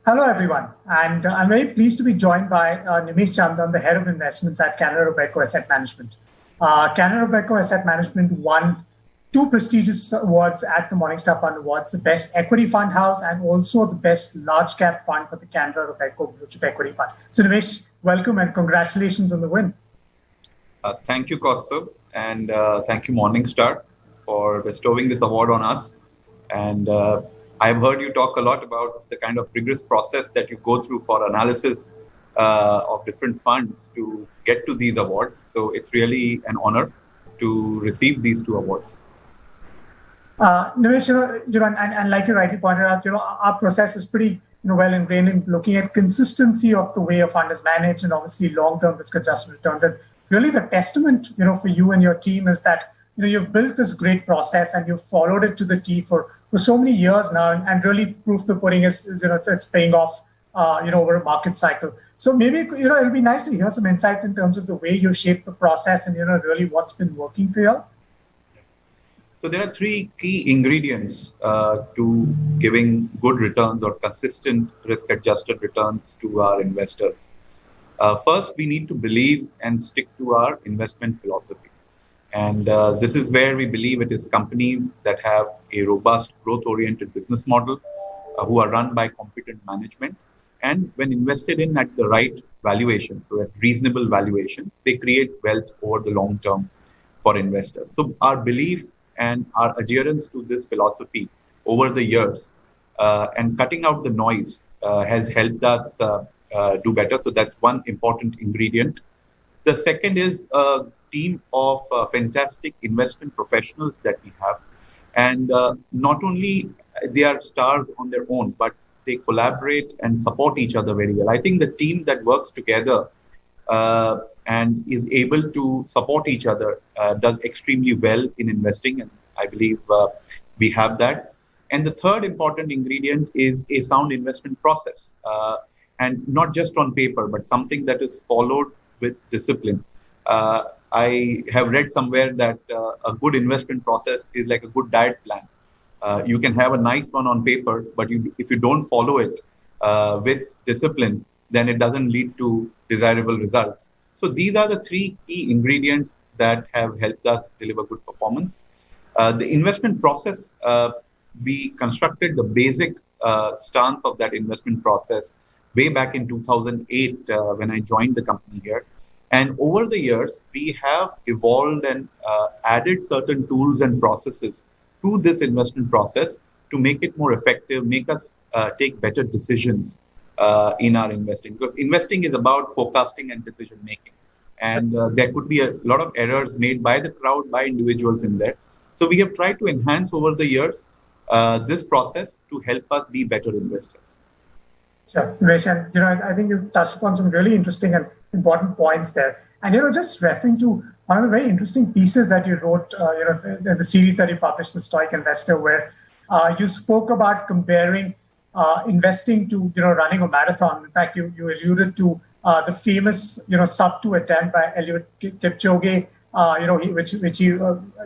Hello, everyone. And I'm very pleased to be joined by Nimesh Chandan, the head of investments at Canara Robeco Asset Management. Canara Robeco Asset Management won two prestigious awards at the Morningstar Fund Awards, the best equity fund house and also the best large cap fund for the Canara Robeco Blue Chip Equity Fund. So, Nimesh, welcome and congratulations on the win. Thank you, Kaustubh, and thank you, Morningstar, for bestowing this award on us. And I've heard you talk a lot about the kind of rigorous process that you go through for analysis of different funds to get to these awards. So it's really an honor to receive these two awards. Nimesh, and like you rightly pointed out, our process is pretty well ingrained in looking at consistency of the way a fund is managed and obviously long-term risk-adjusted returns. And really the testament, for you and your team is that, you've built this great process and you've followed it to the T for so many years now, and really proof the pudding is it's paying off, over a market cycle. So maybe, it'll be nice to hear some insights in terms of the way you shaped the process and, really what's been working for you. So there are three key ingredients to giving good returns or consistent risk-adjusted returns to our investors. First, we need to believe and stick to our investment philosophy. And this is where we believe it is companies that have a robust growth-oriented business model, who are run by competent management. And when invested in at the right valuation, so at reasonable valuation, they create wealth over the long term for investors. So our belief and our adherence to this philosophy over the years and cutting out the noise has helped us do better. So that's one important ingredient. The second is a team of fantastic investment professionals that we have. And not only they are stars on their own, but they collaborate and support each other very well. I think the team that works together and is able to support each other does extremely well in investing. And I believe we have that. And the third important ingredient is a sound investment process. And not just on paper, but something that is followed with discipline. I have read somewhere that a good investment process is like a good diet plan. You can have a nice one on paper, but if you don't follow it with discipline, then it doesn't lead to desirable results. So these are the three key ingredients that have helped us deliver good performance. The investment process, we constructed the basic stance of that investment process way back in 2008 when I joined the company here. And over the years, we have evolved and added certain tools and processes to this investment process to make it more effective, make us take better decisions in our investing. Because investing is about forecasting and decision making. And there could be a lot of errors made by the crowd, by individuals in there. So we have tried to enhance over the years this process to help us be better investors. Sure, Nimesh, and I think you touched upon some really interesting and important points there. And just referring to one of the very interesting pieces that you wrote, in the series that you published, The Stoic Investor, where you spoke about comparing investing to running a marathon. In fact, you alluded to the famous sub-2 attempt by Eliud Kipchoge, which he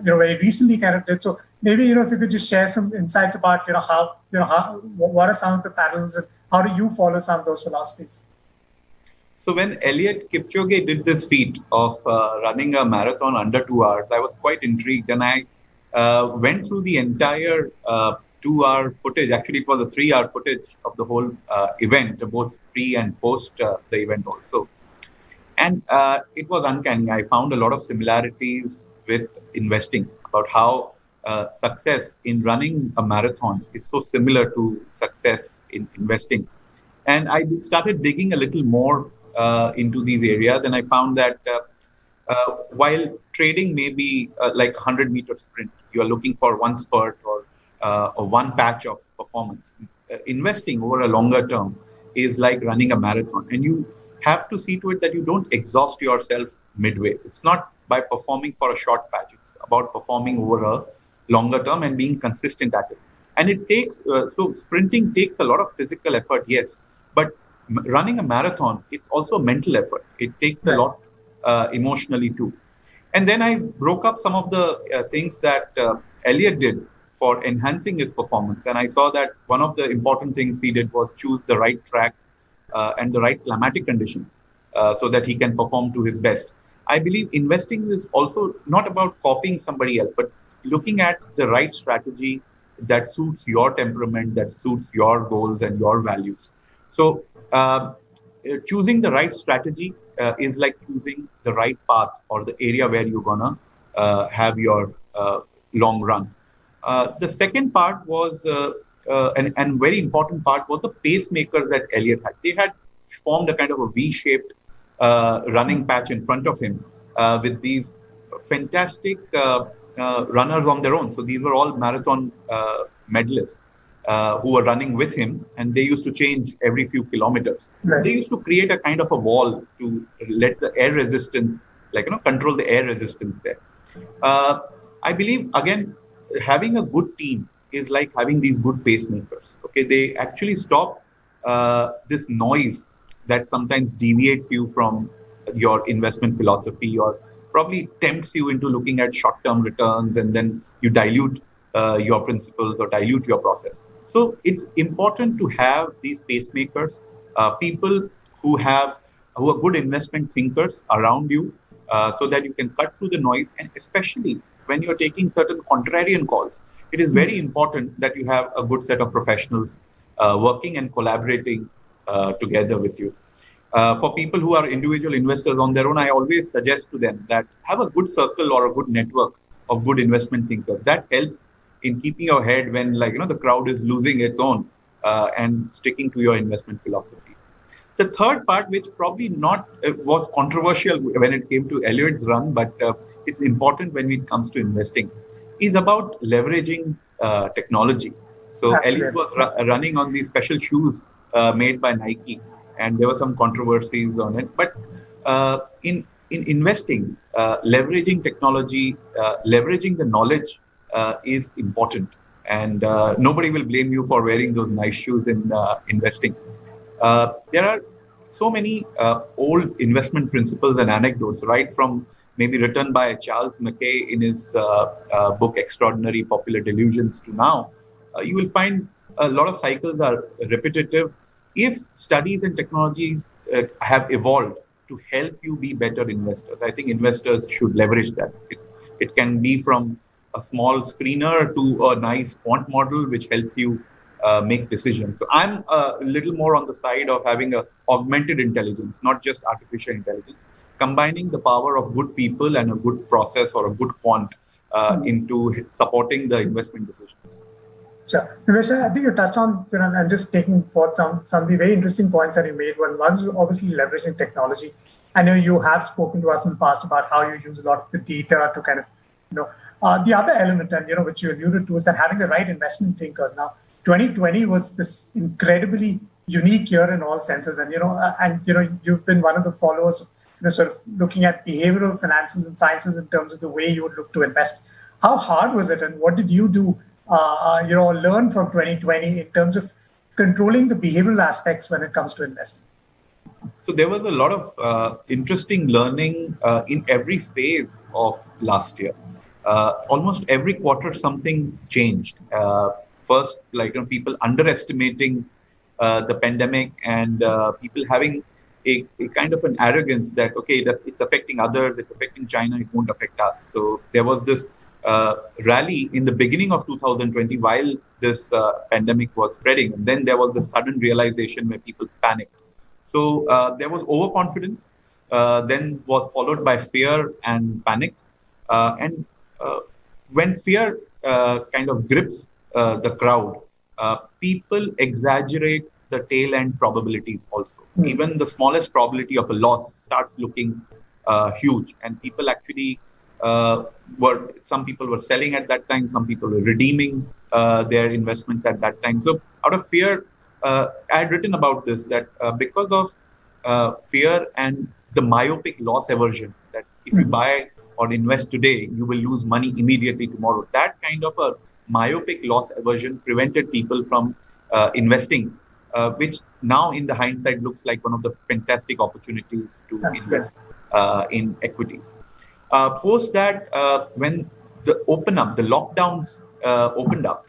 very recently kind of did. So maybe if you could just share some insights about how what are some of the patterns and how do you follow some of those philosophies? So when Eliud Kipchoge did this feat of running a marathon under 2 hours, I was quite intrigued, and I went through the entire 2-hour footage. Actually, it was a 3-hour footage of the whole event, both pre and post the event also. And it was uncanny. I found a lot of similarities with investing about how success in running a marathon is so similar to success in investing. And I started digging a little more into these areas, and I found that while trading may be like a 100-meter sprint, you are looking for one spurt or one patch of performance. Investing over a longer term is like running a marathon, and you have to see to it that you don't exhaust yourself midway. It's not by performing for a short patch. It's about performing over a longer term and being consistent at it. And it takes, so sprinting takes a lot of physical effort, yes, but running a marathon, it's also a mental effort. It takes a lot emotionally too. And then I broke up some of the things that Eliud did for enhancing his performance. And I saw that one of the important things he did was choose the right track and the right climatic conditions so that he can perform to his best. I believe investing is also not about copying somebody else, but looking at the right strategy that suits your temperament, that suits your goals and your values. So, choosing the right strategy is like choosing the right path or the area where you're gonna have your long run. The second part was, and very important part was the pacemaker that Elliott had. They had formed a kind of a V-shaped running patch in front of him with these fantastic runners on their own. So these were all marathon medalists who were running with him, and they used to change every few kilometers. Right. They used to create a kind of a wall to let the air resistance, control the air resistance there. I believe, again, having a good team is like having these good pacemakers. Okay, they actually stop this noise that sometimes deviates you from your investment philosophy or probably tempts you into looking at short-term returns, and then you dilute your principles or dilute your process. So it's important to have these pacemakers, people who are good investment thinkers around you, so that you can cut through the noise. And especially when you're taking certain contrarian calls, it is very important that you have a good set of professionals working and collaborating together with you. For people who are individual investors on their own, I always suggest to them that have a good circle or a good network of good investment thinkers. That helps in keeping your head when, the crowd is losing its own and sticking to your investment philosophy. The third part, which probably not was controversial when it came to Elliott's run, but it's important when it comes to investing, is about leveraging technology. So Elliott was running on these special shoes made by Nike, and there were some controversies on it. But in investing, leveraging technology, leveraging the knowledge is important, and nobody will blame you for wearing those nice shoes in investing. There are so many old investment principles and anecdotes, right from maybe written by Charles Mackay in his book Extraordinary Popular Delusions to now. You will find a lot of cycles are repetitive. If studies and technologies have evolved to help you be better investors, I think investors should leverage that. It can be from a small screener to a nice quant model, which helps you make decisions. So I'm a little more on the side of having a augmented intelligence, not just artificial intelligence, combining the power of good people and a good process or a good quant into supporting the investment decisions. Sure. Nimesh, I think you touched on, and just taking forth some of the very interesting points that you made. One was obviously leveraging technology. I know you have spoken to us in the past about how you use a lot of the data to kind of, the other element, and which you alluded to, is that having the right investment thinkers. Now, 2020 was this incredibly unique year in all senses, and you've been one of the followers of sort of looking at behavioral finances and sciences in terms of the way you would look to invest. How hard was it, and what did you do? Learn from 2020 in terms of controlling the behavioral aspects when it comes to investing? So there was a lot of interesting learning in every phase of last year. Almost every quarter, something changed. First, people underestimating the pandemic, and people having a kind of an arrogance that, okay, that it's affecting others, it's affecting China, it won't affect us. So there was this rally in the beginning of 2020 while this pandemic was spreading. And then there was the sudden realization where people panicked. So there was overconfidence, then was followed by fear and panic. And when fear kind of grips the crowd, people exaggerate the tail end probabilities also. Even the smallest probability of a loss starts looking huge. And people actually some people were selling at that time, some people were redeeming their investments at that time. So out of fear, I had written about this, that because of fear and the myopic loss aversion, that if you buy or invest today, you will lose money immediately tomorrow. That kind of a myopic loss aversion prevented people from investing, which now in the hindsight looks like one of the fantastic opportunities to invest in equities. Post that, when the lockdowns opened up,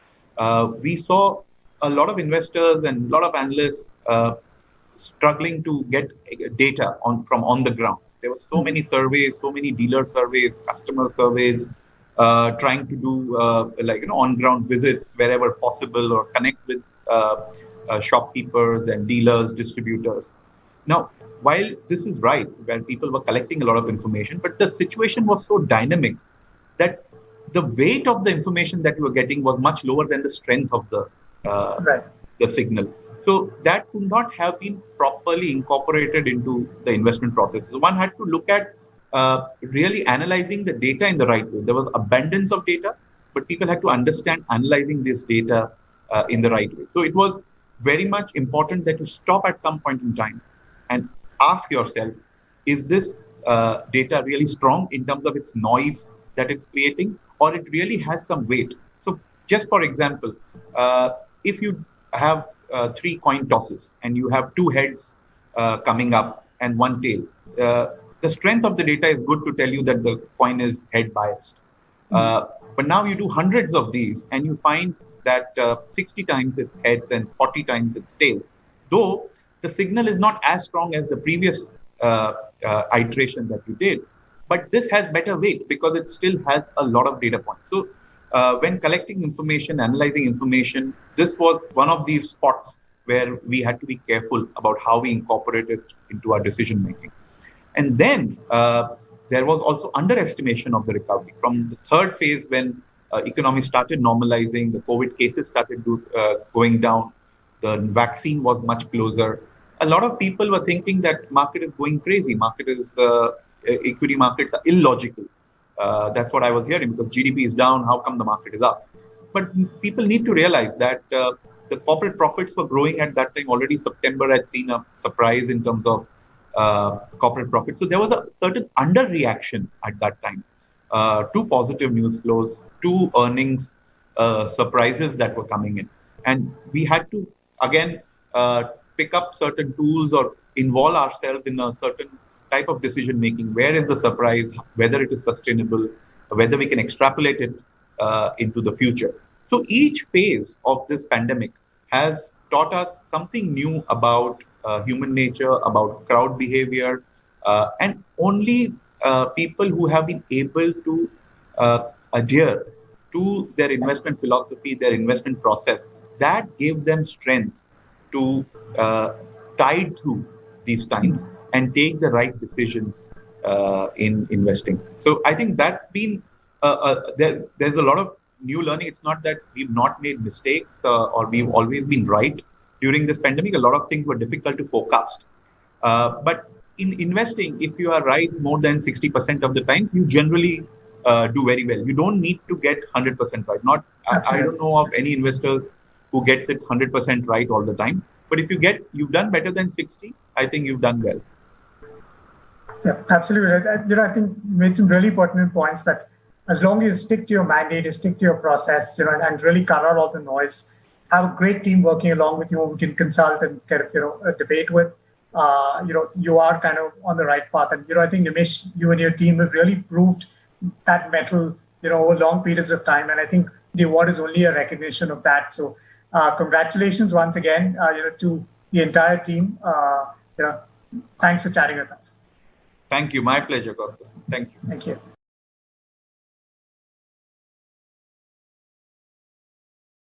we saw a lot of investors and a lot of analysts struggling to get data from on the ground. There were so many surveys, so many dealer surveys, customer surveys, trying to do on-ground visits wherever possible or connect with shopkeepers and dealers, distributors. Now, while this is right, where people were collecting a lot of information, but the situation was so dynamic that the weight of the information that you were getting was much lower than the strength of the signal. So that could not have been properly incorporated into the investment process. So one had to look at really analyzing the data in the right way. There was abundance of data, but people had to understand analyzing this data in the right way. So it was very much important that you stop at some point in time and ask yourself, is this data really strong in terms of its noise that it's creating, or it really has some weight? So just for example, if you have 3 coin tosses and you have 2 heads coming up and 1 tail, the strength of the data is good to tell you that the coin is head biased. But now you do hundreds of these and you find that 60 times it's heads and 40 times it's tails. Though the signal is not as strong as the previous iteration that you did, but this has better weight because it still has a lot of data points. So when collecting information, analyzing information, this was one of these spots where we had to be careful about how we incorporate it into our decision making. And then there was also underestimation of the recovery. From the third phase, when economy started normalizing, the COVID cases started going down, the vaccine was much closer. A lot of people were thinking that market is going crazy. Equity markets are illogical. That's what I was hearing, because GDP is down, how come the market is up? But people need to realize that the corporate profits were growing at that time. Already September had seen a surprise in terms of corporate profits. So there was a certain underreaction at that time to positive news flows, to earnings surprises that were coming in. And we had to, again, pick up certain tools or involve ourselves in a certain type of decision making. Where is the surprise, whether it is sustainable, whether we can extrapolate it into the future. So each phase of this pandemic has taught us something new about human nature, about crowd behavior, and only people who have been able to adhere to their investment philosophy, their investment process, that gave them strength to tide through these times and take the right decisions in investing. So I think that's been, there's a lot of new learning. It's not that we've not made mistakes or we've always been right during this pandemic. A lot of things were difficult to forecast. But in investing, if you are right more than 60% of the time, you generally do very well. You don't need to get 100% right. I don't know of any investor who gets it 100% right all the time. But if you've done better than 60, I think you've done well. Yeah, absolutely. I think you made some really pertinent points that as long as you stick to your mandate, you stick to your process, and really cut out all the noise, have a great team working along with you who can consult and kind of, debate with, you are kind of on the right path. And, I think Nimish, you and your team have really proved that mettle, over long periods of time. And I think the award is only a recognition of that. So congratulations once again, to the entire team. Thanks for chatting with us. Thank you. My pleasure, Kaustubh. Thank you. Thank you.